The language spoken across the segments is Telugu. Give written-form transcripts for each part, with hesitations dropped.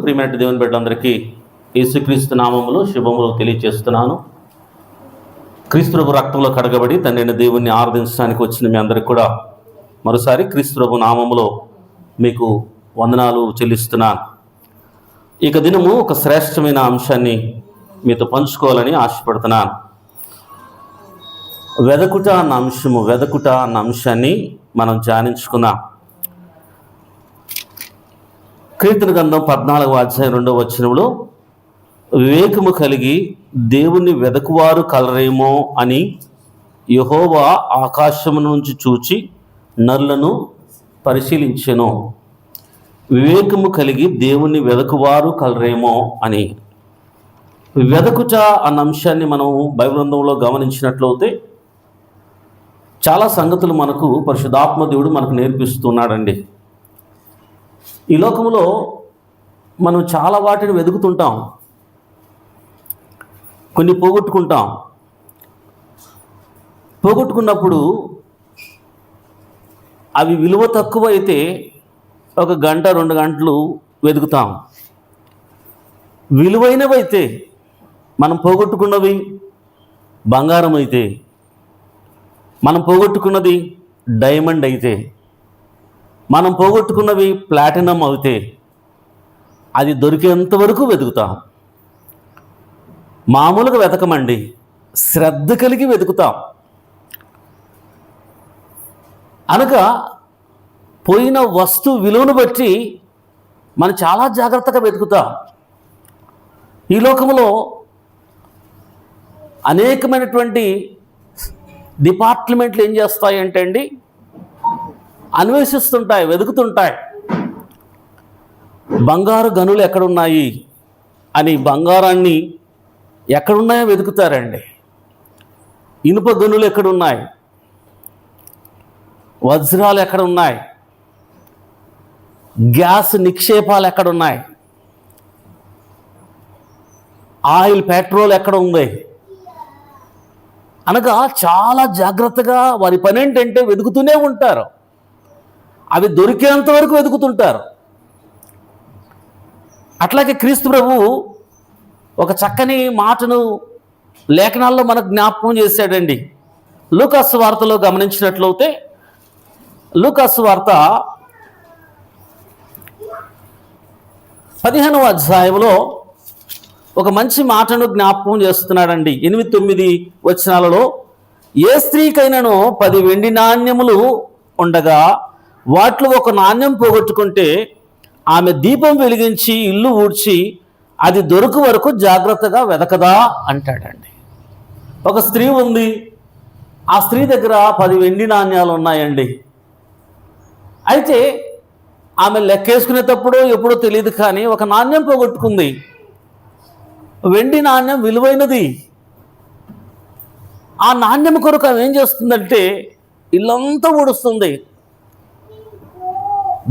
ప్రియమైన దేవుని బిడ్డలందరికీ యేసుక్రీస్తు నామములో శుభములు తెలియజేస్తున్నాను. క్రీస్తు ప్రభు రక్తంలో కడగబడి తండ్రి దేవుణ్ణి ఆరాధించడానికి వచ్చిన మీ అందరికి కూడా మరోసారి క్రీస్తు ప్రభు నామములో మీకు వందనాలు చెల్లిస్తున్నాను. ఇక దినము ఒక శ్రేష్టమైన అంశాన్ని మీతో పంచుకోవాలని ఆశపడుతున్నాను. వెదకుట అన్న అంశాన్ని మనం ధ్యానించుకుందాం. కీర్తన గ్రంథం 14వ అధ్యాయం 2వ వచనంలో వివేకము కలిగి దేవుని వెదకువారు కలరేమో అని యెహోవా ఆకాశము నుంచి చూచి నరులను పరిశీలించెను. వివేకము కలిగి దేవుని వెదకువారు కలరేమో అని. వెదకుట అన్న అంశాన్ని మనం బైబిల్ గ్రంథంలో గమనించినట్లయితే చాలా సంగతులు మనకు పరిశుద్ధాత్మ దేవుడు మనకు నేర్పిస్తున్నాడండి. ఈ లోకంలో మనం చాలా వాటిని వెతుకుతుంటాం, కొన్ని పోగొట్టుకున్నప్పుడు అవి విలువ తక్కువ అయితే 1 గంట 2 గంటలు వెతుకుతాం. విలువైనవి అయితే మనం పోగొట్టుకున్నవి బంగారం అయితే, మనం పోగొట్టుకున్నది డైమండ్ అయితే, మనం పోగొట్టుకున్నవి ప్లాటినం అవుతే అది దొరికేంత వరకు వెతుకుతాం. మామూలుగా వెతకమండి, శ్రద్ధ కలిగి వెతుకుతాం. అనగా పోయిన వస్తువు విలువను బట్టి మనం చాలా జాగ్రత్తగా వెతుకుతాం. ఈ లోకంలో అనేకమైనటువంటి డిపార్ట్మెంట్లు ఏం చేస్తాయంటే అండి, అన్వేషిస్తుంటాయి, వెతుకుతుంటాయి. బంగారు గనులు ఎక్కడున్నాయి అని బంగారాన్ని ఎక్కడున్నాయో వెతుకుతారండి. ఇనుప గనులు ఎక్కడున్నాయి, వజ్రాలు ఎక్కడున్నాయి, గ్యాస్ నిక్షేపాలు ఎక్కడున్నాయి, ఆయిల్ పెట్రోల్ ఎక్కడ ఉంది అనగా చాలా జాగ్రత్తగా వారి పని ఏంటంటే వెతుకుతూనే ఉంటారు. అవి దొరికేంత వరకు వెతుకుతుంటారు. అట్లాగే క్రీస్తు ప్రభువు ఒక చక్కని మాటను లేఖనాల్లో మనకు జ్ఞాపకం చేశాడండి. లూకాసు వార్తలో గమనించినట్లయితే లూకాసు వార్త 15వ అధ్యాయంలో ఒక మంచి మాటను జ్ఞాపకం చేస్తున్నాడండి. 8-9 వచనాలలో ఏ స్త్రీకైనాను 10 వెండి నాణ్యములు ఉండగా వాటిలో ఒక నాణ్యం పోగొట్టుకుంటే ఆమె దీపం వెలిగించి ఇల్లు ఊడ్చి అది దొరకు వరకు జాగ్రత్తగా వెదకదా అంటాడండి. ఒక స్త్రీ ఉంది, ఆ స్త్రీ దగ్గర 10 వెండి నాణ్యాలు ఉన్నాయండి. అయితే ఆమె లెక్కేసుకునేటప్పుడు ఎప్పుడో తెలియదు, కానీ ఒక నాణ్యం పోగొట్టుకుంది. వెండి నాణ్యం విలువైనది. ఆ నాణ్యం కొరకు ఆమె ఏం చేస్తుందంటే ఇల్లంతా ఊడుస్తుంది,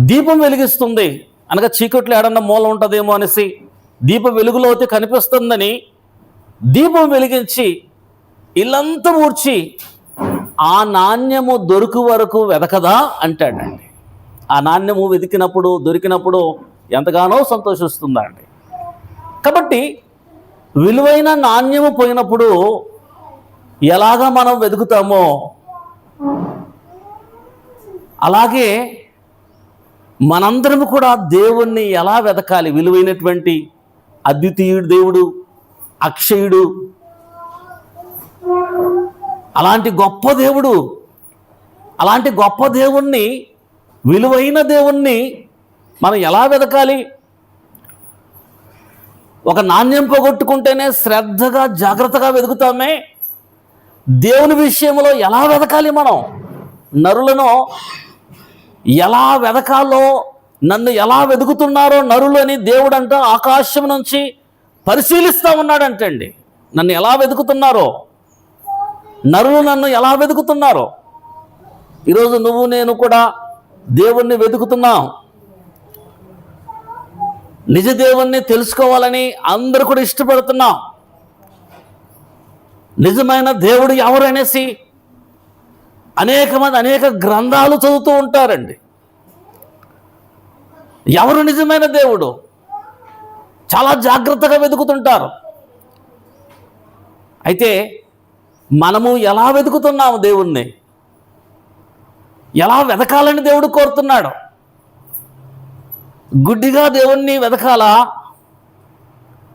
దీపం వెలిగిస్తుంది. అనగా చీకట్లో ఏడన్నా మూల ఉంటుందేమో అనేసి దీపం వెలుగులో అయితే కనిపిస్తుందని దీపం వెలిగించి ఇల్లంతా ఊడ్చి ఆ నాణ్యము దొరుకు వరకు వెదకదా అంటాడండి. ఆ నాణ్యము వెతికినప్పుడు దొరికినప్పుడు ఎంతగానో సంతోషిస్తుందా అండి. కాబట్టి విలువైన నాణ్యము పోయినప్పుడు ఎలాగా మనం వెతుకుతామో అలాగే మనందరం కూడా దేవుణ్ణి ఎలా వెతకాలి. విలువైనటువంటి అద్వితీయుడు దేవుడు, అక్షయుడు, అలాంటి గొప్ప దేవుడు, అలాంటి గొప్ప దేవుణ్ణి, విలువైన దేవుణ్ణి మనం ఎలా వెతకాలి? ఒక నాణ్యం పోగొట్టుకుంటేనే శ్రద్ధగా జాగ్రత్తగా వెతుకుతామే, దేవుని విషయంలో ఎలా వెతకాలి? మనం నరులను ఎలా వెతకాలో, నన్ను ఎలా వెతుకుతున్నారో నరులని దేవుడు అంట ఆకాశం నుంచి పరిశీలిస్తూ ఉన్నాడంటండి. నన్ను ఎలా వెతుకుతున్నారో, నరులు నన్ను ఎలా వెతుకుతున్నారో. ఈరోజు నువ్వు నేను కూడా దేవుణ్ణి వెతుకుతున్నాం. నిజ దేవుణ్ణి తెలుసుకోవాలని అందరూ కూడా ఇష్టపడుతున్నాం. నిజమైన దేవుడు ఎవరు అనేసి అనేక గ్రంథాలు చదువుతూ ఉంటారండి. ఎవరు నిజమైన దేవుడు? చాలా జాగ్రత్తగా వెతుకుతుంటారు. అయితే మనము ఎలా వెతుకుతున్నాము దేవుణ్ణి? ఎలా వెతకాలని దేవుడు కోరుతున్నాడు? గుడ్డిగా దేవుణ్ణి వెతకాలా?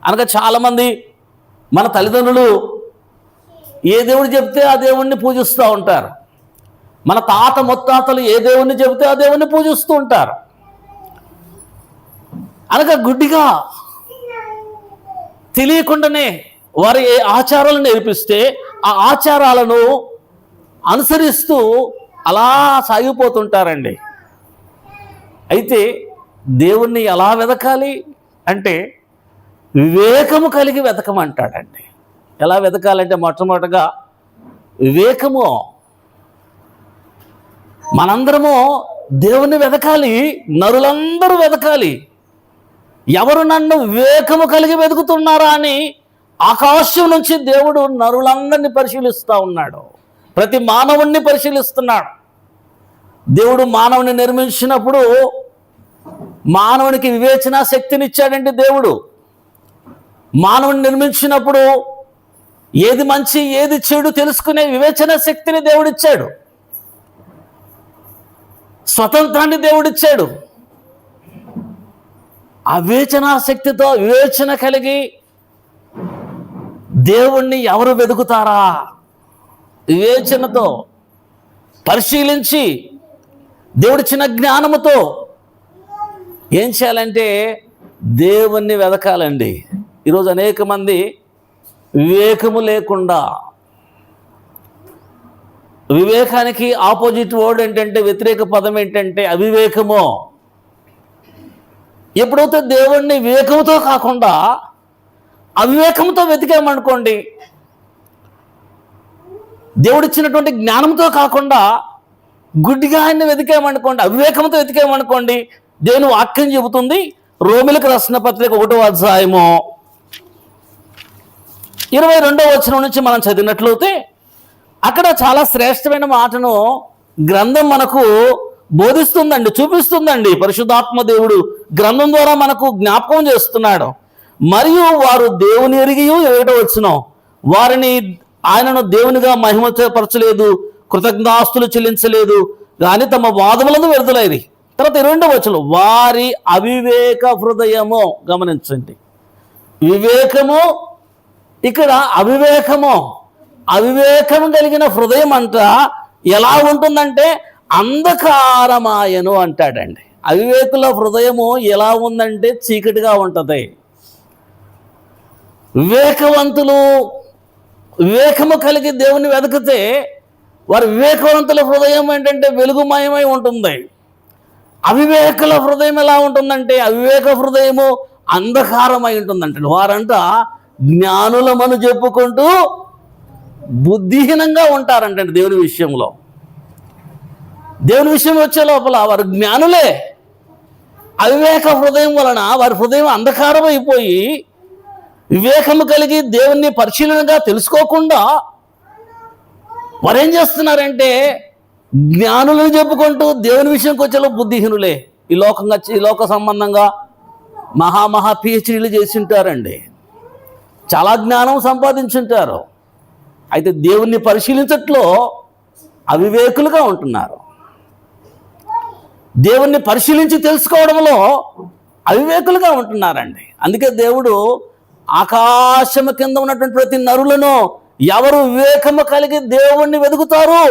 అనగా చాలామంది మన తల్లిదండ్రులు ఏ దేవుడు చెప్తే ఆ దేవుణ్ణి పూజిస్తూ ఉంటారు. మన తాత ముత్తాతలు ఏ దేవుణ్ణి చెబితే ఆ దేవుణ్ణి పూజిస్తూ ఉంటారు. అనగా గుడ్డిగా తెలియకుండానే వారి ఏ ఆచారాలను నేర్పిస్తే ఆ ఆచారాలను అనుసరిస్తూ అలా సాగిపోతుంటారండి. అయితే దేవుణ్ణి ఎలా వెతకాలి అంటే వివేకము కలిగి వెతకమంటాడండి. ఎలా వెతకాలంటే మొట్టమొదటిగా వివేకము. మనందరము దేవుణ్ణి వెతకాలి, నరులందరూ వెతకాలి. ఎవరు నన్ను వివేకము కలిగి వెతుకుతున్నారా అని ఆకాశం నుంచి దేవుడు నరులందరినీ పరిశీలిస్తూ ఉన్నాడు. ప్రతి మానవుణ్ణి పరిశీలిస్తున్నాడు. దేవుడు మానవుని నిర్మించినప్పుడు మానవునికి వివేచన శక్తినిచ్చాడండి. దేవుడు మానవుని నిర్మించినప్పుడు ఏది మంచి ఏది చెడు తెలుసుకునే వివేచన శక్తిని దేవుడిచ్చాడు. స్వతంత్రాన్ని దేవుడిచ్చాడు. ఆ వివేచన శక్తితో వివేచన కలిగి దేవుణ్ణి ఎవరు వెతుకుతారా? వివేచనతో పరిశీలించి దేవుడిచ్చిన జ్ఞానముతో ఏం చేయాలంటే దేవుణ్ణి వెతకాలండి. ఈరోజు అనేక మంది వివేకము లేకుండా, వివేకానికి ఆపోజిట్ వర్డ్ ఏంటంటే, వ్యతిరేక పదం ఏంటంటే అవివేకము. ఎప్పుడైతే దేవుణ్ణి వివేకంతో కాకుండా అవివేకంతో వెతికామనుకోండి, దేవుడిచ్చినటువంటి జ్ఞానంతో కాకుండా గుడ్డిగా ఆయన్ని వెతికామనుకోండి, అవివేకంతో వెతికామనుకోండి, దేవుని వాక్యం చెబుతుంది. రోమిలకు రాసిన పత్రిక 1వ అధ్యాయము 22వ వచనం నుంచి మనం చదివినట్లయితే అక్కడ చాలా శ్రేష్టమైన మాటను గ్రంథం మనకు బోధిస్తుందండి, చూపిస్తుందండి. పరిశుద్ధాత్మ దేవుడు గ్రంథం ద్వారా మనకు జ్ఞాపకం చేస్తున్నాడు. మరియు వారు దేవుని ఎరిగి 1వ వచనం, వారిని ఆయనను దేవునిగా మహిమపరచలేదు, కృతజ్ఞాస్తులు చెల్లించలేదు, కానీ తమ వాదములను వ్యర్థులైరి. తర్వాత 2వ వచనం, వారి అవివేక హృదయము. గమనించండి, వివేకము ఇక్కడ అవివేకము. అవివేకము కలిగిన హృదయం అంట ఎలా ఉంటుందంటే అంధకారమాయను అంటాడండి. అవివేకుల హృదయము ఎలా ఉందంటే చీకటిగా ఉంటుంది. వివేకవంతులు వివేకము కలిగి దేవుని వెతికితే వారి వివేకవంతుల హృదయం ఏంటంటే వెలుగుమయమై ఉంటుంది. అవివేకుల హృదయం ఎలా ఉంటుందంటే అవివేక హృదయము అంధకారమై ఉంటుందంటే వారంట జ్ఞానులమని చెప్పుకుంటూ బుద్ధిహీనంగా ఉంటారంటే దేవుని విషయంలో. దేవుని విషయం వచ్చే లోపల వారు జ్ఞానులే. అవివేక హృదయం వలన వారి హృదయం అంధకారం అయిపోయి వివేకము కలిగి దేవుణ్ణి పరిశీలనగా తెలుసుకోకుండా వారు ఏం చేస్తున్నారంటే జ్ఞానులను చెప్పుకుంటూ దేవుని విషయంకి వచ్చేలో బుద్ధిహీనులే. ఈ లోక సంబంధంగా మహా పిహెచ్డీలు చేసి ఉంటారండి, చాలా జ్ఞానం సంపాదించుంటారు. అయితే దేవుణ్ణి పరిశీలించట్లో అవివేకులుగా ఉంటున్నారు. దేవుణ్ణి పరిశీలించి తెలుసుకోవడంలో అవివేకులుగా ఉంటున్నారండి. అందుకే దేవుడు ఆకాశము కింద ఉన్నటువంటి ప్రతి నరులను ఎవరు వివేకము కలిగి దేవుణ్ణి వెతుకుతారు,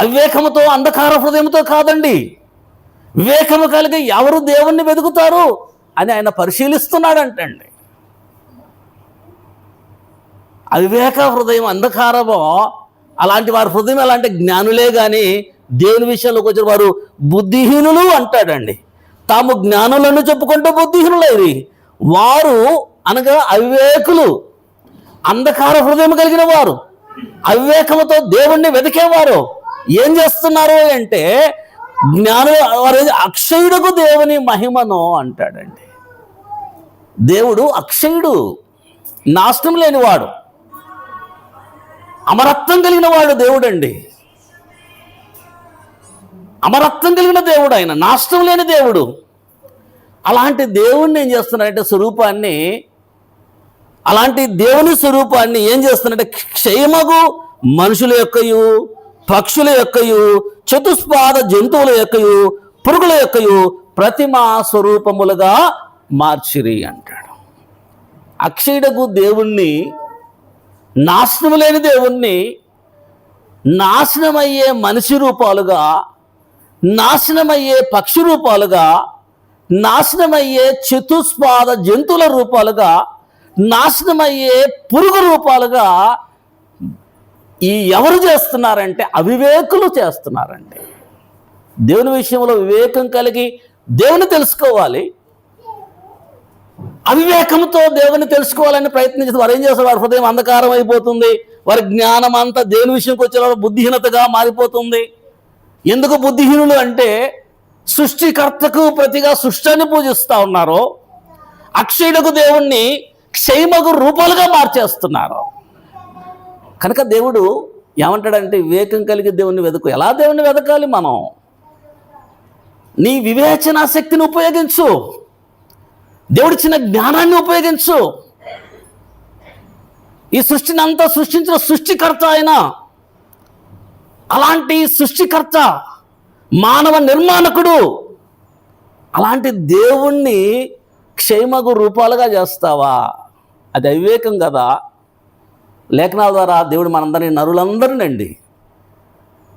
అవివేకముతో అంధకార హృదయంతో కాదండి, వివేకము కలిగి ఎవరు దేవుణ్ణి వెతుకుతారు అని ఆయన పరిశీలిస్తున్నాడంటండి. అవివేక హృదయం అంధకారమో అలాంటి వారి హృదయం అలాంటి జ్ఞానులే కానీ దేవుని విషయంలోకి వచ్చిన వారు బుద్ధిహీనులు అంటాడండి. తాము జ్ఞానులను చెప్పుకుంటూ బుద్ధిహీనులైరి వారు అనగా అవివేకులు, అంధకార హృదయం కలిగిన వారు, అవివేకముతో దేవుణ్ణి వెతికేవారు ఏం చేస్తున్నారు అంటే వారు అక్షయుడుకు దేవుని మహిమను అంటాడండి. దేవుడు అక్షయుడు, నాశనం లేనివాడు, అమరత్వం కలిగిన వాడు దేవుడండి. అమరత్వం కలిగిన దేవుడు ఆయన, నాశనం లేని దేవుడు. అలాంటి దేవుణ్ణి ఏం చేస్తున్నారంటే స్వరూపాన్ని, అలాంటి దేవుని స్వరూపాన్ని ఏం చేస్తున్నారంటే క్షయమగు మనుషుల యొక్కయు, పక్షుల యొక్కయు, చతుస్పాద జంతువుల యొక్కయు, పురుగుల యొక్కయు ప్రతిమా స్వరూపములుగా మార్చిరి అంటాడు. అక్షయుడకు దేవుణ్ణి, నాశనము లేని దేవుణ్ణి నాశనమయ్యే మనిషి రూపాలుగా, నాశనమయ్యే పక్షి రూపాలుగా, నాశనమయ్యే చతుస్పాద జంతువుల రూపాలుగా, నాశనమయ్యే పురుగు రూపాలుగా ఎవరు చేస్తున్నారంటే అవివేకులు చేస్తున్నారండి. దేవుని విషయంలో వివేకం కలిగి దేవుని తెలుసుకోవాలి. అవివేకంతో దేవుని తెలుసుకోవాలని ప్రయత్నించి వారు ఏం చేస్తారు? వారి హృదయం అంధకారం అయిపోతుంది. వారి జ్ఞానం అంతా దేవుని విషయంకి వచ్చే బుద్ధిహీనతగా మారిపోతుంది. ఎందుకు బుద్ధిహీనులు అంటే సృష్టికర్తకు ప్రతిగా సృష్టిని పూజిస్తూ ఉన్నారు. అక్షయుడకు దేవుణ్ణి క్షయమగు రూపాలుగా మార్చేస్తున్నారు. కనుక దేవుడు ఏమంటాడంటే వివేకం కలిగి దేవుణ్ణి వెతుకు. ఎలా దేవుణ్ణి వెతకాలి? మనం నీ వివేచన శక్తిని ఉపయోగించు, దేవుడిచ్చిన జ్ఞానాన్ని ఉపయోగించు. ఈ సృష్టిని అంతా సృష్టించిన సృష్టికర్త ఆయన. అలాంటి సృష్టికర్త, మానవ నిర్మాణకుడు, అలాంటి దేవుణ్ణి క్షయమగు రూపాలుగా చేస్తావా? అది అవివేకం కదా. లేఖనాల ద్వారా దేవుడు మనందరినీ,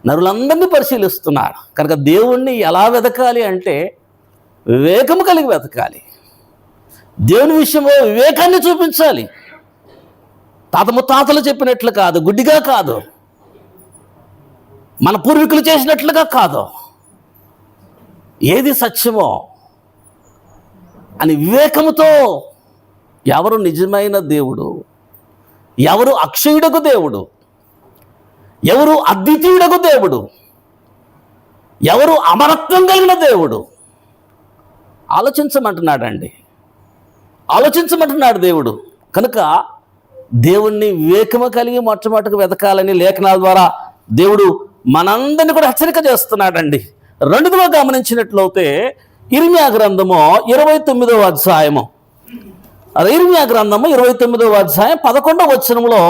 నరులందరినీ పరిశీలిస్తున్నాడు. కనుక దేవుణ్ణి ఎలా వెతకాలి అంటే వివేకము కలిగి వెతకాలి. దేవుని విషయంలో వివేకాన్ని చూపించాలి. తాత ముత్తాతలు చెప్పినట్లు కాదు, గుడ్డిగా కాదు, మన పూర్వీకులు చేసినట్లుగా కాదు, ఏది సత్యమో అని వివేకముతో ఎవరు నిజమైన దేవుడు, ఎవరు అక్షయుడకు దేవుడు, ఎవరు అద్వితీయుడకు దేవుడు, ఎవరు అమరత్వం కలిగిన దేవుడు ఆలోచించమంటున్నాడు దేవుడు. కనుక దేవుణ్ణి వివేకము కలిగి మొట్టమొదటిగా వెతకాలని లేఖనాల ద్వారా దేవుడు మనందరినీ కూడా హెచ్చరిక చేస్తున్నాడండి. రెండవదిగా గమనించినట్లయితే ఇర్మియా గ్రంథము 29వ అధ్యాయము, ఇర్మియా గ్రంథము 29వ అధ్యాయం 11వ వచనంలో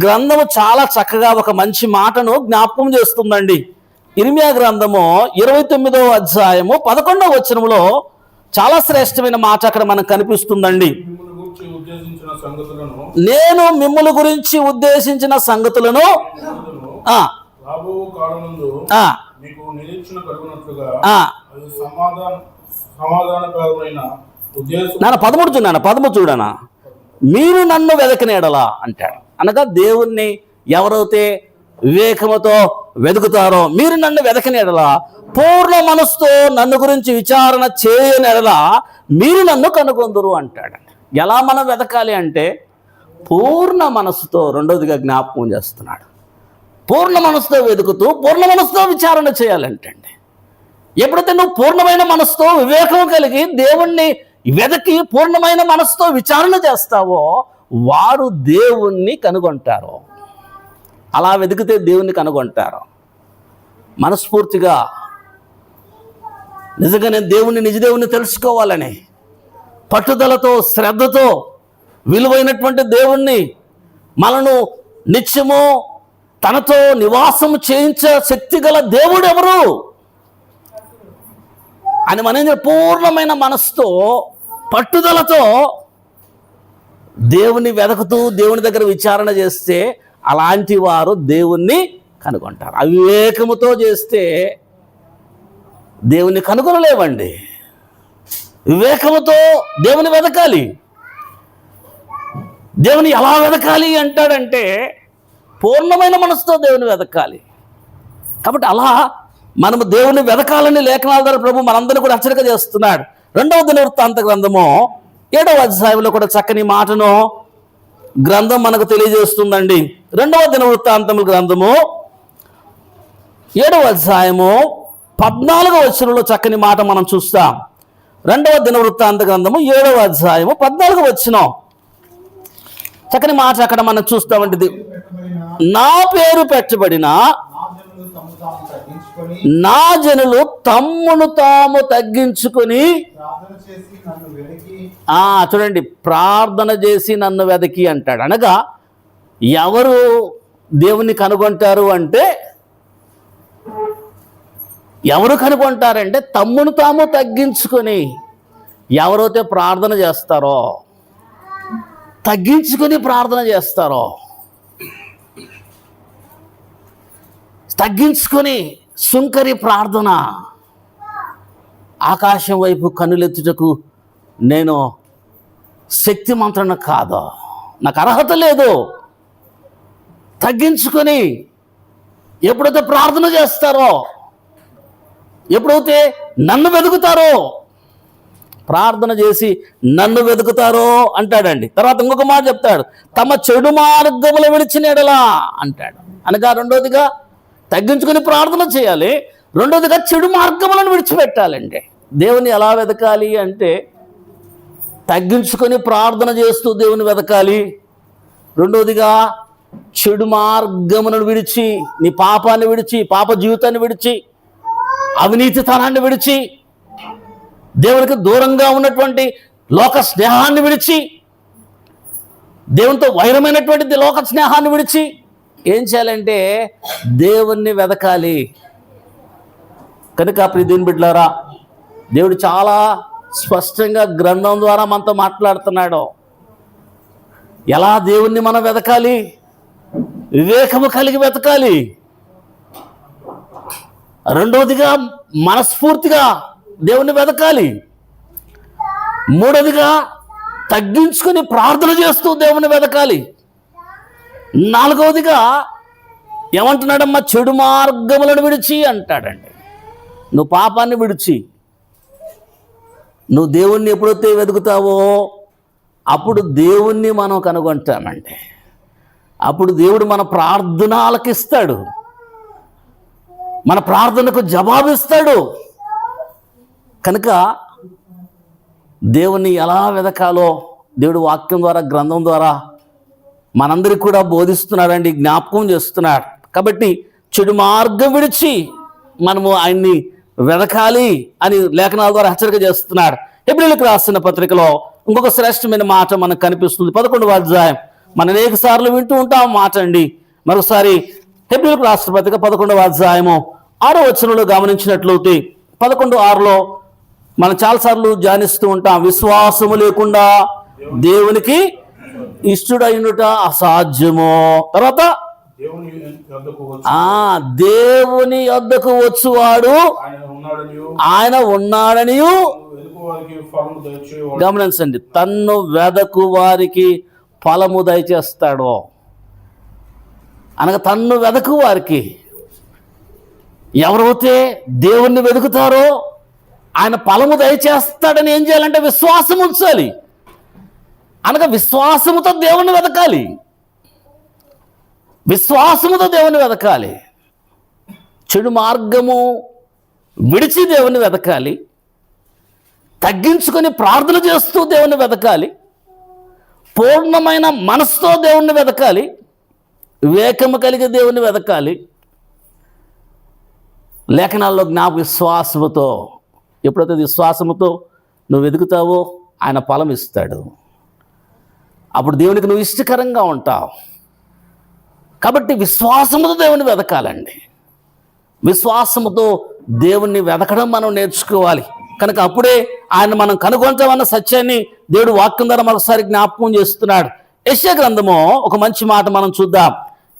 గ్రంథము చాలా చక్కగా ఒక మంచి మాటను జ్ఞాపకం చేస్తుందండి. ఇర్మియా గ్రంథము 29వ అధ్యాయము 11వ వచనంలో చాలా శ్రేష్టమైన మాట అక్కడ మనకు కనిపిస్తుందండి. నేను మిమ్ముల గురించి ఉద్దేశించిన సంగతులను నాన్న 13 చూడనా, మీరు నన్ను వెదకనేడలా అంటాడు. అనగా దేవుణ్ణి ఎవరైతే వివేకముతో వెతుకుతారో, మీరు నన్ను వెదకనేడలా, పూర్ణ మనసుతో నన్ను గురించి విచారణ చేయనేడలా మీరు నన్ను కనుగొందురు అంటాడు. ఎలా మనం వెతకాలి అంటే పూర్ణ మనసుతో. రెండోదిగా జ్ఞాపకం చేస్తున్నాడు, పూర్ణ మనసుతో వెతుకుతూ పూర్ణ మనసుతో విచారణ చేయాలంటండి. ఎప్పుడైతే నువ్వు పూర్ణమైన మనసుతో వివేకం కలిగి దేవుణ్ణి వెదకి పూర్ణమైన మనసుతో విచారణ చేస్తావో వారు దేవుణ్ణి కనుగొంటారు. అలా వెతికితే దేవుణ్ణి కనుగొంటారు. మనస్ఫూర్తిగా నిజంగా నేను నిజ దేవుణ్ణి తెలుసుకోవాలని పట్టుదలతో, శ్రద్ధతో విలువైనటువంటి దేవుణ్ణి, మనను నిత్యము తనతో నివాసం చేయించే శక్తి గల దేవుడు ఎవరు అని మనం పూర్ణమైన మనసుతో, పట్టుదలతో దేవుని వెతుకుతూ దేవుని దగ్గర విచారణ చేస్తే అలాంటి వారు దేవుణ్ణి కనుగొంటారు. అవివేకముతో చేస్తే దేవుని కనుగొనలేవండి. వివేకముతో దేవుని వెతకాలి. దేవుని ఎలా వెతకాలి అంటాడంటే పూర్ణమైన మనసుతో దేవుని వెతకాలి. కాబట్టి అలా మనము దేవుని వెతకాలని లేఖనాల ద్వారా ప్రభు మనందరినీ కూడా హెచ్చరిక చేస్తున్నాడు. 2వ దినవృత్తాంత గ్రంథము 7వ అధ్యాయంలో కూడా చక్కని మాటను గ్రంథం మనకు తెలియజేస్తుందండి. 2వ దినవృత్తాంతముల గ్రంథము 7వ అధ్యాయము 14వ వచనంలో చక్కని మాట మనం చూస్తాం. 2వ దినవృత్తాంత గ్రంథము 7వ అధ్యాయము 14వ వచనం చక్కని మాట అక్కడ మనం చూస్తామంటే, నా పేరు పెట్టబడిన నా జనులు తమ్మును తాము తగ్గించుకొని చూడండి, ప్రార్థన చేసి నన్ను వెదకి అంటాడు. అనగా ఎవరు దేవుణ్ణి కనుగొంటారు అంటే, ఎవరు కనుగొంటారంటే తమ్మును తాము తగ్గించుకొని, ఎవరైతే ప్రార్థన చేస్తారో, తగ్గించుకొని ప్రార్థన చేస్తారో, తగ్గించుకొని సుంకరి ప్రార్థన, ఆకాశం వైపు కన్నులెత్తుటకు నేను శక్తిమంతుడను కాదు, నాకు అర్హత లేదు, తగ్గించుకొని ఎప్పుడైతే ప్రార్థన చేస్తారో, ఎప్పుడైతే నన్ను వెతుకుతారో, ప్రార్థన చేసి నన్ను వెతుకుతారో అంటాడండి. తర్వాత ఇంకొక మాట చెప్తాడు, తమ చెడు మార్గములు విడిచిన ఎడలా అంటాడు. అనగా రెండోదిగా తగ్గించుకొని ప్రార్థన చేయాలి, రెండోదిగా చెడు మార్గములను విడిచిపెట్టాలండి. దేవుని ఎలా వెతకాలి అంటే తగ్గించుకొని ప్రార్థన చేస్తూ దేవుని వెతకాలి. రెండోదిగా చెడు మార్గములను విడిచి, నీ పాపాన్ని విడిచి, పాప జీవితాన్ని విడిచి, అవినీతితనాన్ని విడిచి, దేవునికి దూరంగా ఉన్నటువంటి లోక స్నేహాన్ని విడిచి, దేవునితో వైరమైనటువంటి లోక స్నేహాన్ని విడిచి ఏం చేయాలంటే దేవుణ్ణి వెతకాలి. కనుక ప్రియ దేవుని బిడ్డలారా, దేవుడు చాలా స్పష్టంగా గ్రంథం ద్వారా మనతో మాట్లాడుతున్నాడు. ఎలా దేవుణ్ణి మనం వెతకాలి? వివేకము కలిగి వెతకాలి. రెండవదిగా మనస్ఫూర్తిగా దేవుణ్ణి వెతకాలి. మూడవదిగా తగ్గించుకొని ప్రార్థన చేస్తూ దేవుని వెతకాలి. నాలుగవదిగా ఏమంటున్నాడమ్మా, చెడు మార్గములను విడిచి అంటాడండి. నువ్వు పాపాన్ని విడిచి నువ్వు దేవుణ్ణి ఎప్పుడైతే వెతుకుతావో అప్పుడు దేవుణ్ణి మనం కనుగొంటామండి. అప్పుడు దేవుడు మన ప్రార్థన ఆలకిస్తాడు, మన ప్రార్థనకు జవాబిస్తాడు. కనుక దేవుణ్ణి ఎలా వెతకాలో దేవుడు వాక్యం ద్వారా, గ్రంథం ద్వారా మనందరికీ కూడా బోధిస్తున్నాడండి, జ్ఞాపకం చేస్తున్నాడు. కాబట్టి చెడు మార్గం విడిచి మనము ఆయన్ని వెతకాలి అని లేఖనాల ద్వారా హెచ్చరిక చేస్తున్నాడు. హెబ్రీయులకు రాసిన పత్రికలో ఇంకొక శ్రేష్టమైన మాట మనకు కనిపిస్తుంది. 11వ అధ్యాయం మనం అనేక సార్లు వింటూ ఉంటాం మాట అండి. మరోసారి హెబ్రీయులకు రాసిన పత్రిక 11వ అధ్యాయము 6వ వచనంలో గమనించినట్లయితే 11:6లో మనం చాలాసార్లు ధ్యానిస్తూ ఉంటాం, విశ్వాసము లేకుండా దేవునికి ఇష్టుడైనట అసాధ్యమో. తర్వాత దేవుని యొద్దకు వచ్చువాడు ఆయన ఉన్నాడని గమనించండి. తన్ను వెదకు వారికి ఫలము దయచేస్తాడు. అనగా తన్ను వెదకు వారికి, ఎవరైతే దేవుణ్ణి వెతుకుతారో ఆయన ఫలము దయచేస్తాడని ఏం చేయాలంటే విశ్వాసం ఉంచాలి. అనగా విశ్వాసముతో దేవుణ్ణి వెతకాలి, విశ్వాసముతో దేవుని వెతకాలి. చెడు మార్గము విడిచి దేవుని వెతకాలి, తగ్గించుకొని ప్రార్థన చేస్తూ దేవుని వెతకాలి, పూర్ణమైన మనసుతో దేవుణ్ణి వెతకాలి, వివేకము కలిగి దేవుని వెతకాలి. లేఖనాల్లో విశ్వాసముతో, ఎప్పుడైతే విశ్వాసముతో నువ్వు వెతుకుతావో ఆయన ఫలం ఇస్తాడు. అప్పుడు దేవునికి నువ్వు ఇష్టకరంగా ఉంటావు. కాబట్టి విశ్వాసముతో దేవుని వెతకాలండి. విశ్వాసముతో దేవుణ్ణి వెతకడం మనం నేర్చుకోవాలి. కనుక అప్పుడే ఆయన మనం కనుగొంటామన్న సత్యాన్ని దేవుడు వాక్యం ద్వారా మరోసారి జ్ఞాపకం చేస్తున్నాడు. యెషయా గ్రంథము ఒక మంచి మాట మనం చూద్దాం.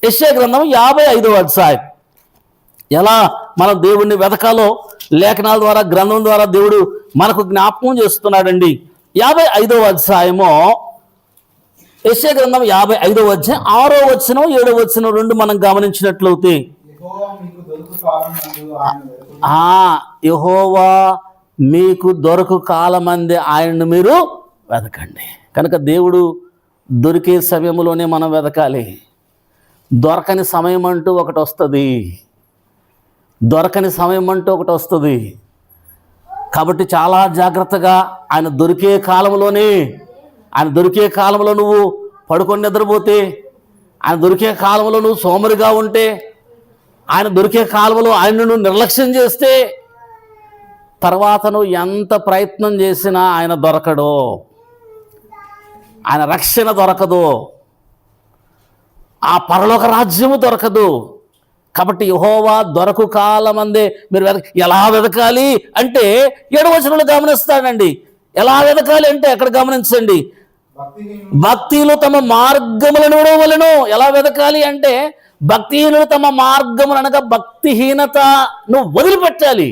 యెషయా గ్రంథం 55వ అధ్యాయం. ఎలా మనం దేవుణ్ణి వెతకాలో లేఖనాల ద్వారా, గ్రంథం ద్వారా దేవుడు మనకు జ్ఞాపకం చేస్తున్నాడండి. 55వ అధ్యాయము, యెషయా గ్రంథం 55వ అధ్యాయం 6వ వచనం 7వ వచనం రెండు మనం గమనించినట్లయితే, యెహోవా మీకు దొరకు కాలమందే ఆయనను మీరు వెతకండి. కనుక దేవుడు దొరికే సమయంలోనే మనం వెతకాలి. దొరకని సమయం అంటూ ఒకటి వస్తుంది, దొరకని సమయం అంటూ ఒకటి వస్తుంది. కాబట్టి చాలా జాగ్రత్తగా ఆయన దొరికే కాలంలోనే, ఆయన దొరికే కాలంలో నువ్వు పడుకొని నిద్రపోతే, ఆయన దొరికే కాలంలో నువ్వు సోమరిగా ఉంటే, ఆయన దొరికే కాలంలో ఆయన నువ్వు నిర్లక్ష్యం చేస్తే తర్వాత నువ్వు ఎంత ప్రయత్నం చేసినా ఆయన దొరకడు, ఆయన రక్షణ దొరకదు, ఆ పరలోక రాజ్యము దొరకదు. కాబట్టి యెహోవా దొరకు కాలమందే మీరు ఎలా వెతకాలి అంటే 7వ వచనంలో గమనిస్తాడండి. ఎలా వెతకాలి అంటే ఎక్కడ గమనించండి, భక్తిలో తమ మార్గములను విడవలెను. ఎలా వెతకాలి అంటే భక్తిహీనులు తమ మార్గములు అనగా భక్తిహీనతను వదిలిపెట్టాలి,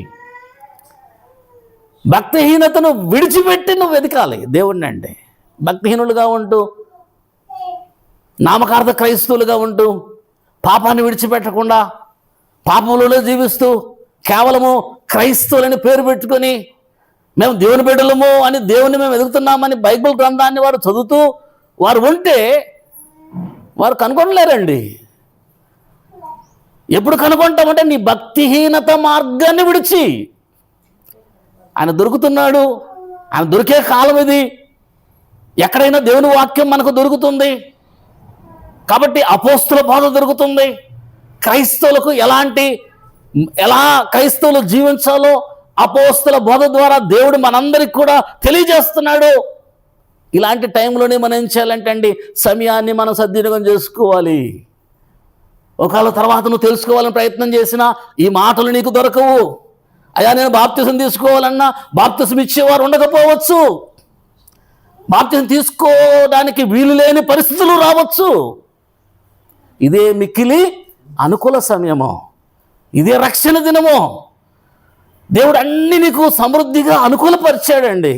భక్తిహీనతను విడిచిపెట్టి నువ్వు వెతకాలి దేవుణ్ణి. అంటే భక్తిహీనులుగా ఉంటూ నామకార్థ క్రైస్తవులుగా ఉంటూ పాపాన్ని విడిచిపెట్టకుండా పాపంలోనే జీవిస్తూ కేవలము క్రైస్తవులని పేరు పెట్టుకొని మేము దేవుని బిడ్డలము అని దేవుని మేము ఎదుగుతున్నామని బైబిల్ గ్రంథాన్ని వారు చదువుతూ వారు ఉంటే వారు కనుగొనలేరండి. ఎప్పుడు కనుగొంటామంటే నీ భక్తిహీనత మార్గాన్ని విడిచి. ఆయన దొరుకుతున్నాడు, ఆయన దొరికే కాలం ఇది. ఎక్కడైనా దేవుని వాక్యం మనకు దొరుకుతుంది కాబట్టి అపోస్తుల బోధ దొరుకుతుంది. క్రైస్తవులకు ఎలా క్రైస్తవులు జీవించాలో అపోస్తుల బోధ ద్వారా దేవుడు మనందరికి కూడా తెలియజేస్తున్నాడు. ఇలాంటి టైంలోనే మనం ఏం చేయాలంటే అండి, సమయాన్ని మనం సద్వినియోగం చేసుకోవాలి. ఒకవేళ తర్వాత నువ్వు తెలుసుకోవాలని ప్రయత్నం చేసినా ఈ మాటలు నీకు దొరకవు. అయ్యా నేను బాప్తిసం తీసుకోవాలన్నా బాప్తిసం ఇచ్చేవారు ఉండకపోవచ్చు, బాప్తిసం తీసుకోవడానికి వీలు లేని పరిస్థితులు రావచ్చు. ఇదే మిక్కిలి అనుకూల సమయము, ఇదే రక్షణ దినము. దేవుడు అన్ని నీకు సమృద్ధిగా అనుకూలపరిచాడండి.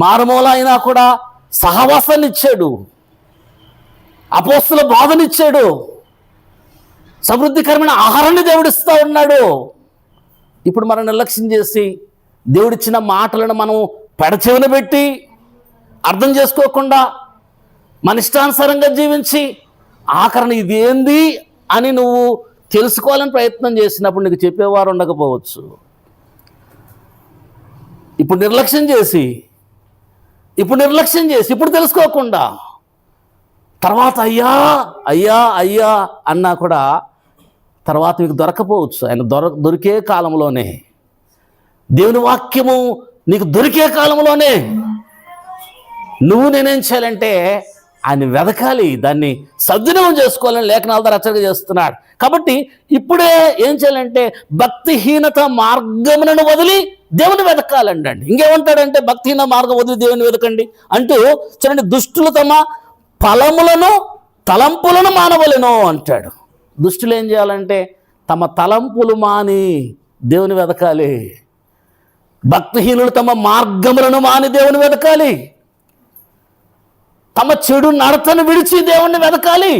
మారుమూల అయినా కూడా సహవాసాన్ని ఇచ్చాడు, అపోస్తుల బోధనిచ్చాడు, సమృద్ధికరమైన ఆహారాన్ని దేవుడిస్తూ ఉన్నాడు. ఇప్పుడు మనం నిర్లక్ష్యం చేసి దేవుడిచ్చిన మాటలను మనం పెడచెవిన పెట్టి అర్థం చేసుకోకుండా మన ఇష్టానుసారంగా జీవించి ఆఖరణ ఇదేంది అని నువ్వు తెలుసుకోవాలని ప్రయత్నం చేసినప్పుడు నీకు చెప్పేవారు ఉండకపోవచ్చు. ఇప్పుడు నిర్లక్ష్యం చేసి ఇప్పుడు తెలుసుకోకుండా తర్వాత అయ్యా అయ్యా అయ్యా అన్నా కూడా తర్వాత మీకు దొరకపోవచ్చు. ఆయన దొరికే కాలంలోనే, దేవుని వాక్యము నీకు దొరికే కాలంలోనే నేనేం చేయాలంటే ఆయన వెతకాలి, దాన్ని సద్వినియోగం చేసుకోవాలని లేఖనాల ద్వారా హెచ్చరిక చేస్తున్నాడు. కాబట్టి ఇప్పుడే ఏం చేయాలంటే భక్తిహీనత మార్గములను వదిలి దేవుని వెతకాలండి. ఇంకేమంటాడంటే భక్తిహీన మార్గం వదిలి దేవుని వెతకండి అంటూ చూడండి, దుష్టులు తమ తలంపులను మానవలెను అంటాడు. దుష్టులు ఏం చేయాలంటే తమ తలంపులు మాని దేవుని వెతకాలి. భక్తిహీనులు తమ మార్గములను మాని దేవుని వెతకాలి, తమ చెడు నడతను విడిచి దేవుణ్ణి వెతకాలి,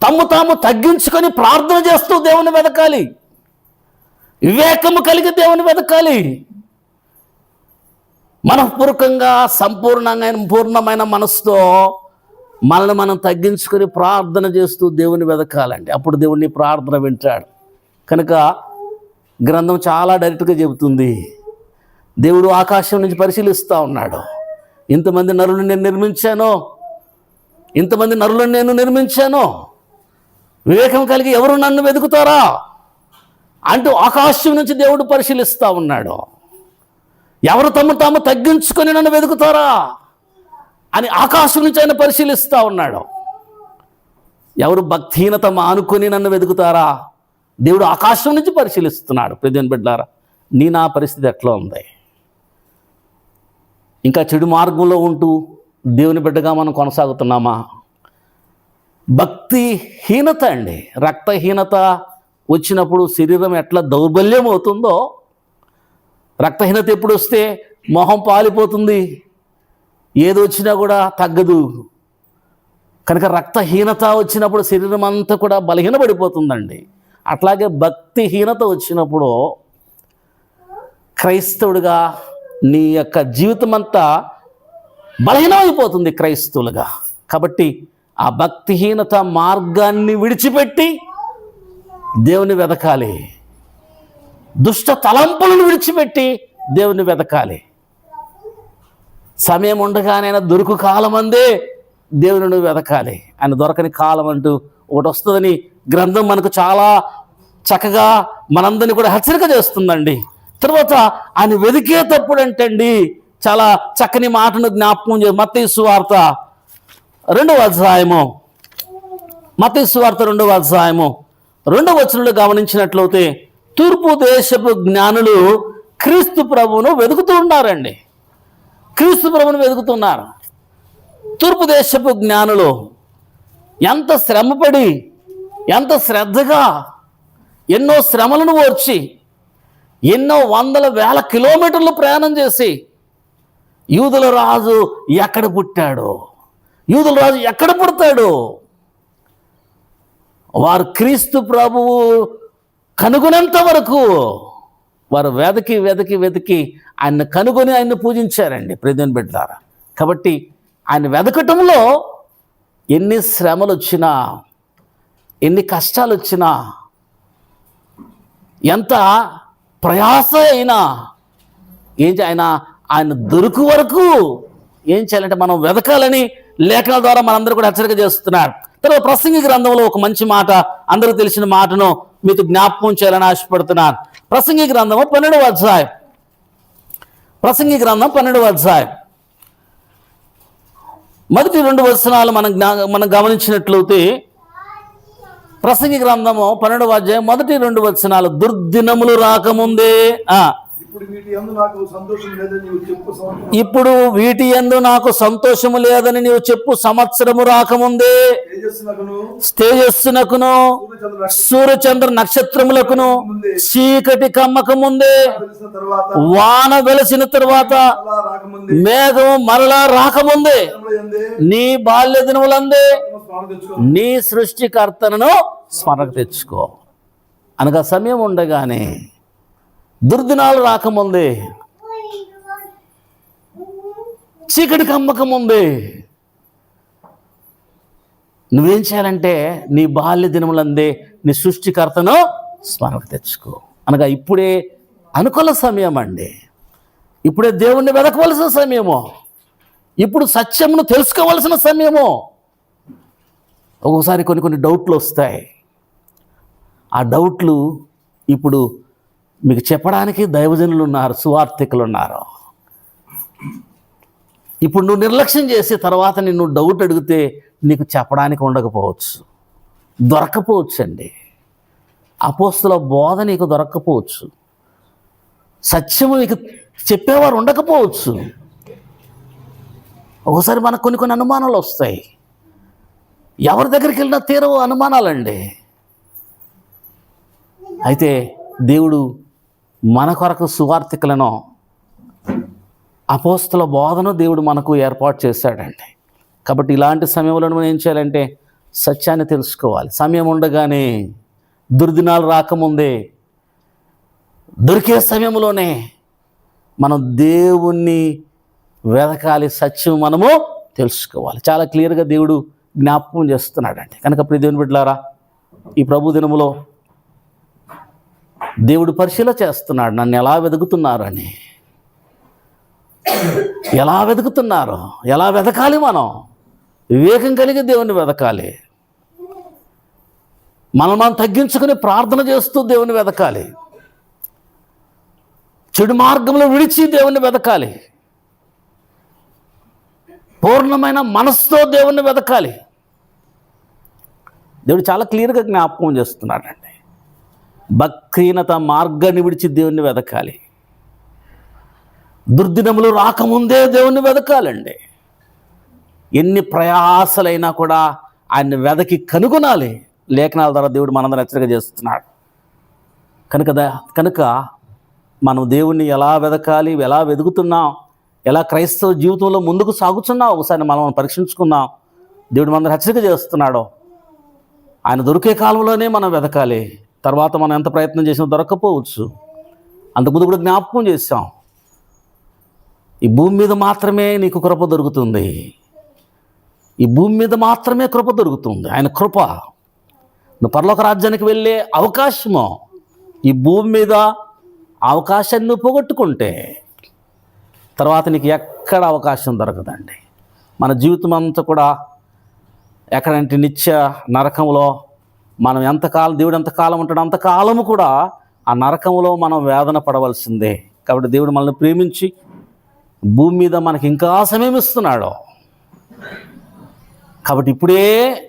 తాము తగ్గించుకొని ప్రార్థన చేస్తూ దేవుని వెతకాలి, వివేకము కలిగి దేవుని వెతకాలి. మనఃపూర్వకంగా పూర్ణమైన మనసుతో మనల్ని మనం తగ్గించుకొని ప్రార్థన చేస్తూ దేవుని వెతకాలండి. అప్పుడు దేవుడిని ప్రార్థన వింటాడు. కనుక గ్రంథం చాలా డైరెక్ట్గా చెబుతుంది. దేవుడు ఆకాశం నుంచి పరిశీలిస్తూ ఉన్నాడు. ఇంతమంది నరులను నేను నిర్మించాను, వివేకం కలిగి ఎవరు నన్ను వెతుకుతారా అంటూ ఆకాశం నుంచి దేవుడు పరిశీలిస్తూ ఉన్నాడు. ఎవరు తాము తగ్గించుకొని నన్ను వెతుకుతారా అని ఆకాశం నుంచి ఆయన పరిశీలిస్తూ ఉన్నాడు. ఎవరు భక్తిహీనత మానుకొని నన్ను వెతుకుతారా దేవుడు ఆకాశం నుంచి పరిశీలిస్తున్నాడు. ప్రియమైన బిడ్డలారా, నా పరిస్థితి ఎట్లా ఉంది? ఇంకా చెడు మార్గంలో ఉంటూ దేవుని బిడ్డగా మనం కొనసాగుతున్నామా? భక్తిహీనత అండి, రక్తహీనత వచ్చినప్పుడు శరీరం ఎట్లా దౌర్బల్యం అవుతుందో, రక్తహీనత ఎప్పుడు వస్తే మొహం పాలిపోతుంది, ఏది వచ్చినా కూడా తగ్గదు. కనుక రక్తహీనత వచ్చినప్పుడు శరీరం అంతా కూడా బలహీనపడిపోతుందండి. అట్లాగే భక్తిహీనత వచ్చినప్పుడు క్రైస్తవుడిగా నీ యొక్క జీవితం అంతా బలహీనమైపోతుంది క్రైస్తవులుగా. కాబట్టి ఆ భక్తిహీనత మార్గాన్ని విడిచిపెట్టి దేవుని వెతకాలి, దుష్ట తలంపులను విడిచిపెట్టి దేవుని వెతకాలి. సమయం ఉండగానైనా దొరుకు కాలం అందే దేవుని వెతకాలి. ఆయన దొరకని కాలం అంటూ ఒకటి వస్తుందని గ్రంథం మనకు చాలా చక్కగా మనందరినీ కూడా హెచ్చరిక చేస్తుందండి. తర్వాత ఆయన వెదికేటప్పుడు అంటండి చాలా చక్కని మాటను జ్ఞాపకం చే మత్తయి సువార్త 2వ అధ్యాయము, మత్తయి సువార్త 2వ అధ్యాయము 2వ వచనంలో గమనించినట్లయితే తూర్పు దేశపు జ్ఞానులు క్రీస్తు ప్రభువును వెతుకుతూ ఉన్నారండి. క్రీస్తు ప్రభువును వెతుకుతున్నారు. తూర్పు దేశపు జ్ఞానులు ఎంత శ్రమపడి, ఎంత శ్రద్ధగా, ఎన్నో శ్రమలను ఓర్చి, ఎన్నో వందల వేల కిలోమీటర్లు ప్రయాణం చేసి యూదుల రాజు ఎక్కడ పుట్టాడు, యూదుల రాజు ఎక్కడ పుడతాడు, వారు క్రీస్తు ప్రభువు కనుగొనేంత వరకు వారు వెతికి వెతికి వెతికి ఆయన కనుగొని ఆయన్ని పూజించారండి ప్రియమైన బిడ్డలారా. కాబట్టి ఆయన వెతకటంలో ఎన్ని శ్రమలు వచ్చినా, ఎన్ని కష్టాలు వచ్చినా, ఎంత ప్రయాస అయినా ఆయన దొరుకు వరకు ఏం చేయాలంటే మనం వెతకాలని లేఖనాల ద్వారా మనందరూ కూడా హెచ్చరిక చేస్తున్నారు. తర్వాత ప్రసంగి గ్రంథంలో ఒక మంచి మాట, అందరూ తెలిసిన మాటను మీతో జ్ఞాపకం చేయాలని ఆశపడుతున్నాను. ప్రసంగి గ్రంథము 12వ అధ్యాయం, ప్రసంగి గ్రంథం 12వ అధ్యాయం మొదటి 2 వచనాలు మనం గమనించినట్లయితే, ప్రసంగి గ్రంథము 12వ అధ్యాయం మొదటి 2 వచనాలు, దుర్దినములు రాకముందే ఇప్పుడు వీటి యందు నాకు సంతోషము లేదని నీవు చెప్పు సంవత్సరము రాకముందే తేజస్సునకును సూర్యచంద్ర నక్షత్రములకును చీకటి కమ్మక ముందే వాన వెలసిన తరువాత మేఘము మరలా రాకముందే నీ బాల్య దినములందే నీ సృష్టికర్తను స్మరణ తెచ్చుకో. అనగా సమయం ఉండగానే, దుర్దినాలు రాకముందే, చీకటి కమ్మకముందే నువ్వేం చేయాలంటే నీ బాల్య దినములందే నీ సృష్టికర్తను స్మరణ తెచ్చుకో. అనగా ఇప్పుడే అనుకూల సమయం అండి. ఇప్పుడే దేవుణ్ణి వెతకవలసిన సమయము, ఇప్పుడు సత్యమును తెలుసుకోవలసిన సమయము. ఒక్కోసారి కొన్ని డౌట్లు వస్తాయి. ఆ డౌట్లు ఇప్పుడు మీకు చెప్పడానికి దైవజనులు ఉన్నారు, సువార్థికులు ఉన్నారు. ఇప్పుడు నువ్వు నిర్లక్ష్యం చేసి తర్వాత నిన్ను డౌట్ అడిగితే నీకు చెప్పడానికి ఉండకపోవచ్చు, దొరకపోవచ్చు అండి. అపోస్తుల బోధ నీకు దొరక్కపోవచ్చు, సత్యము నీకు చెప్పేవారు ఉండకపోవచ్చు. ఒకసారి మనకు కొన్ని అనుమానాలు వస్తాయి. ఎవరి దగ్గరికి వెళ్ళినా తీరవు అనుమానాలండి. అయితే దేవుడు మన కొరకు సువార్థికులను, అపోస్తుల బోధను దేవుడు మనకు ఏర్పాటు చేశాడండి. కాబట్టి ఇలాంటి సమయంలో మనం ఏం చేయాలంటే సత్యాన్ని తెలుసుకోవాలి. సమయం ఉండగానే, దుర్దినాలు రాకముందే, దొరికే సమయంలోనే మనం దేవుణ్ణి వెతకాలి, సత్యం మనము తెలుసుకోవాలి. చాలా క్లియర్గా దేవుడు జ్ఞాపకం చేస్తున్నాడండి. కనుక ప్రియ దేవుని బిడ్డలారా, ఈ ప్రభు దినములో దేవుడు పరిశీలన చేస్తున్నాడు, నన్ను ఎలా వెతుకుతున్నారు అని. ఎలా వెతుకుతున్నారు, ఎలా వెతకాలి? మనం వివేకం కలిగి దేవుణ్ణి వెతకాలి. మనం తగ్గించుకుని ప్రార్థన చేస్తూ దేవుణ్ణి వెతకాలి. చెడు మార్గంలో విడిచి దేవుణ్ణి వెతకాలి. పూర్ణమైన మనసుతో దేవుణ్ణి వెతకాలి. దేవుడు చాలా క్లియర్గా జ్ఞాపకం చేస్తున్నాడండి. భక్తిహీనత మార్గాన్ని విడిచి దేవుణ్ణి వెతకాలి. దుర్దినములు రాకముందే దేవుణ్ణి వెతకాలండి. ఎన్ని ప్రయాసలైనా కూడా ఆయన్ని వెతకి కనుగొనాలి. లేఖనాల ద్వారా దేవుడు మనందరం హెచ్చరిక చేస్తున్నాడు. కనుక మనం దేవుణ్ణి ఎలా వెతకాలి, ఎలా వెతుకుతున్నాం, ఎలా క్రైస్తవ జీవితంలో ముందుకు సాగుతున్నాం ఒకసారి మనం పరీక్షించుకుందాం. దేవుడు మనందరం హెచ్చరిక చేస్తున్నాడు. ఆయన దొరికే కాలంలోనే మనం వెతకాలి. తర్వాత మనం ఎంత ప్రయత్నం చేసినా దొరక్కపోవచ్చు. అంతకుముందు కూడా జ్ఞాపకం చేశాం, ఈ భూమి మీద మాత్రమే నీకు కృప దొరుకుతుంది. ఈ భూమి మీద మాత్రమే కృప దొరుకుతుంది. ఆయన కృప. నువ్వు పరలోక రాజ్యానికి వెళ్ళే అవకాశము ఈ భూమి మీద అవకాశాన్ని నువ్వు పోగొట్టుకుంటే తర్వాత నీకు ఎక్కడ అవకాశం దొరకదండి. మన జీవితం అంతా కూడా ఎక్కడంటే నిత్య నరకంలో మనం ఎంతకాలం, దేవుడు ఎంతకాలం ఉంటాడు అంతకాలము కూడా ఆ నరకంలో మనం వేదన పడవలసిందే. కాబట్టి దేవుడు మనల్ని ప్రేమించి భూమి మీద మనకి ఇంకా సమయం ఇస్తున్నాడు. కాబట్టి ఇప్పుడే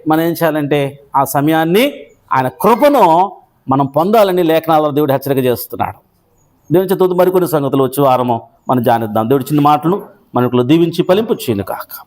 మనం ఏం చేయాలంటే ఆ సమయాన్ని, ఆయన కృపను మనం పొందాలని లేఖనాలలో దేవుడు హెచ్చరిక చేస్తున్నాడు. దేవుని చేత మరికొన్ని సంగతులు వచ్చి వారము మనం ధ్యానిద్దాం. దేవుడి చిన్న మాటలు మనకులో దీవించి ఫలింపు చేయను కాక.